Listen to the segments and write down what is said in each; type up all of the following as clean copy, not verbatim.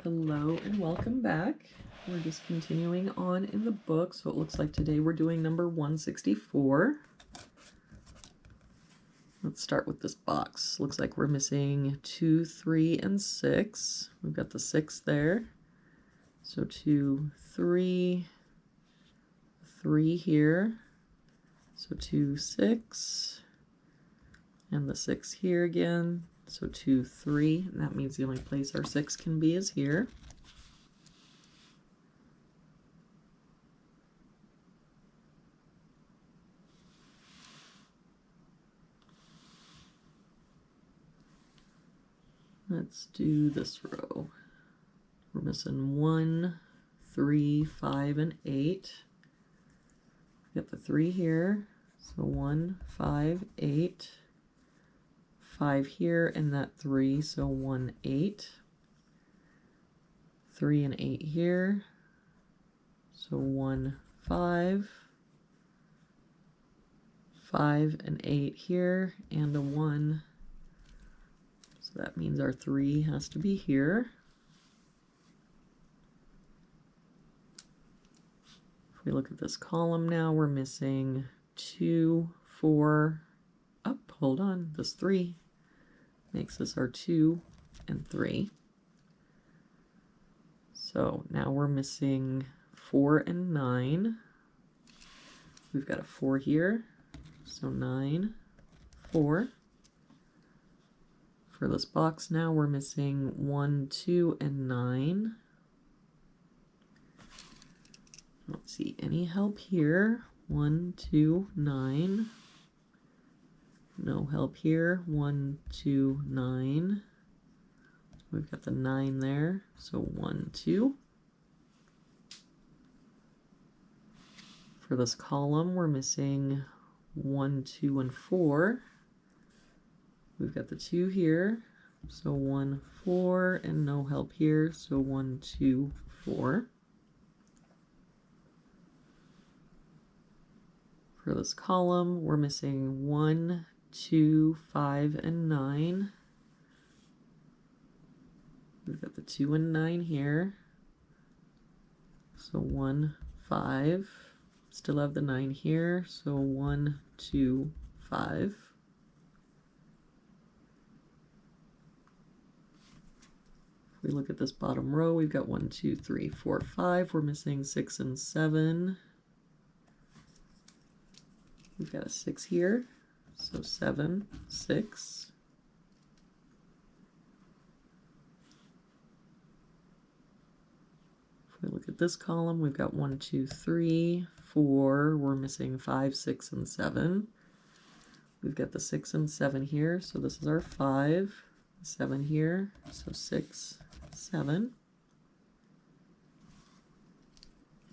Hello and welcome back. We're just continuing on in the book. So it looks like today we're doing number 164. Let's start with this box. Looks like we're missing 2, 3, and 6. We've got the 6 there. So 2, 3, 3 here. So 2, 6, and the 6 here again. So 2, 3, and that means the only place our 6 can be is here. Let's do this row. We're missing 1, 3, 5, and 8. Get the 3 here. So 1, 5, 8. 5 here and that 3, so 1, 8. 3 and 8 here. So 1, 5. 5 and 8 here, and a 1. So that means our 3 has to be here. If we look at this column now, we're missing 2, 4. Oh, hold on, this 3 makes this our 2 and 3. So now we're missing 4 and 9. We've got a 4 here, so 9, 4. For this box now, we're missing 1, 2, and 9. I don't see any help here. 1, 2, 9. No help here. 1, 2, 9. We've got the 9 there, so 1, 2. For this column, we're missing 1, 2, and 4. We've got the 2 here, so 1, 4, and no help here, so 1, 2, 4. For this column, we're missing 1, 2, 5, and 9. We've got the 2 and 9 here, so 1, 5. Still have the 9 here, so 1, 2, 5. If we look at this bottom row, we've got 1, 2, 3, 4, 5. We're missing 6 and 7. We've got a 6 here, so 7, 6. If we look at this column, we've got 1, 2, 3, 4. We're missing 5, 6, and 7. We've got the 6 and 7 here, so this is our 5. 7 here, so 6, 7.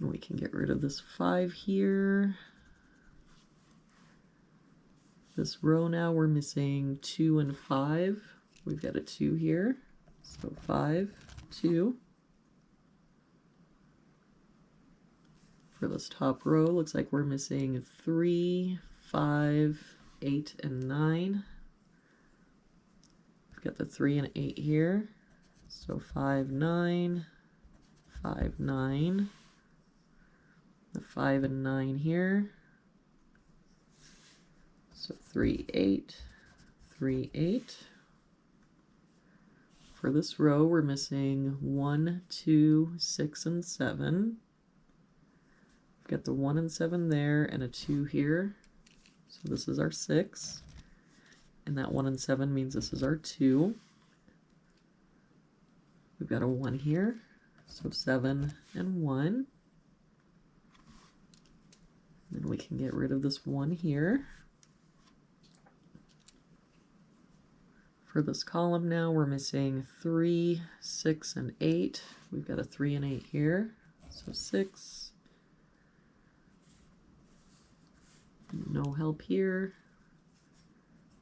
And we can get rid of this 5 here. This row now, we're missing 2 and 5. We've got a 2 here, so 5, 2. For this top row, looks like we're missing 3, 5, 8, and 9. We've got the 3 and 8 here, so 5, 9, 5, 9. The 5 and 9 here, so 3, 8, 3, 8. For this row, we're missing 1, 2, 6, and 7. We've got the 1 and 7 there and a 2 here. So this is our 6. And that 1 and 7 means this is our 2. We've got a 1 here. So 7 and 1. Then we can get rid of this 1 here. For this column now, we're missing 3, 6, and 8. We've got a 3 and 8 here. So 6. No help here,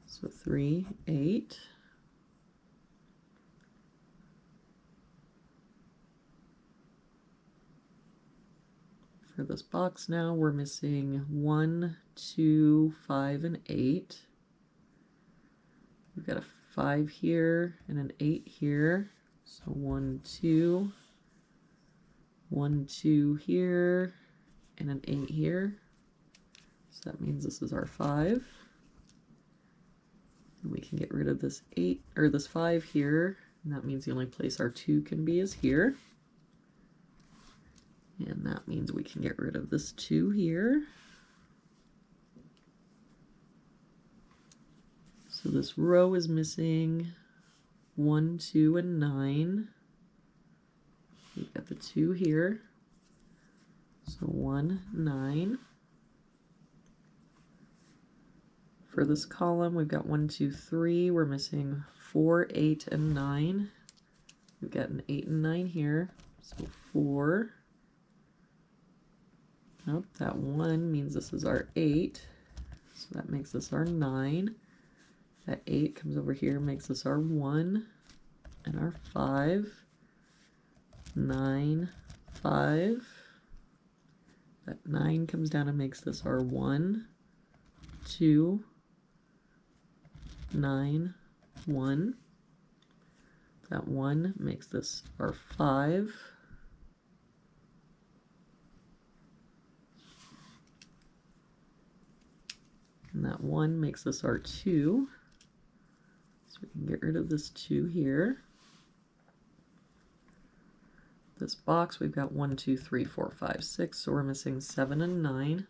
so 3, 8. For this box now, we're missing 1, 2, 5, and 8. We've got a 5 here and an 8 here. So 1, 2, 1, 2 here, and an 8 here. So that means this is our 5. And we can get rid of this 8 or this 5 here, and that means the only place our 2 can be is here. And that means we can get rid of this 2 here. So this row is missing 1, 2, and 9. We've got the 2 here. So 1, 9. For this column, we've got 1, 2, 3. We're missing 4, 8, and 9. We've got an 8 and 9 here. So 4. Nope, that 1 means this is our 8. So that makes this our 9. That 8 comes over here, makes this our 1 and our 5. 9, 5. That 9 comes down and makes this our 1, 2, 9, 1. That 1 makes this our 5. And that 1 makes this our 2. So we can get rid of this 2 here. This box, we've got 1, 2, 3, 4, 5, 6. So we're missing 7 and 9.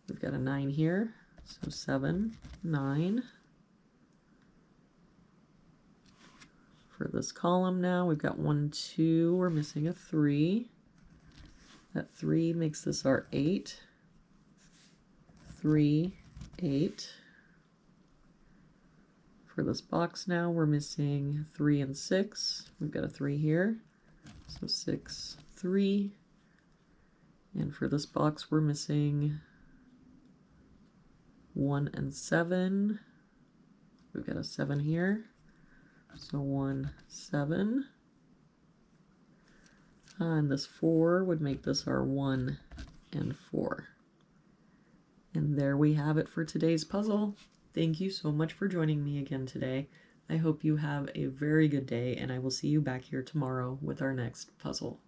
We've got a 9 here. So 7, 9. For this column now, we've got 1, 2. We're missing a 3. That 3 makes this our 8. 3, 8. For this box now, we're missing 3 and 6. We've got a 3 here. So 6, 3. And for this box, we're missing 1 and 7. We've got a 7 here. So 1, 7. And this 4 would make this our 1 and 4. And there we have it for today's puzzle. Thank you so much for joining me again today. I hope you have a very good day, and I will see you back here tomorrow with our next puzzle.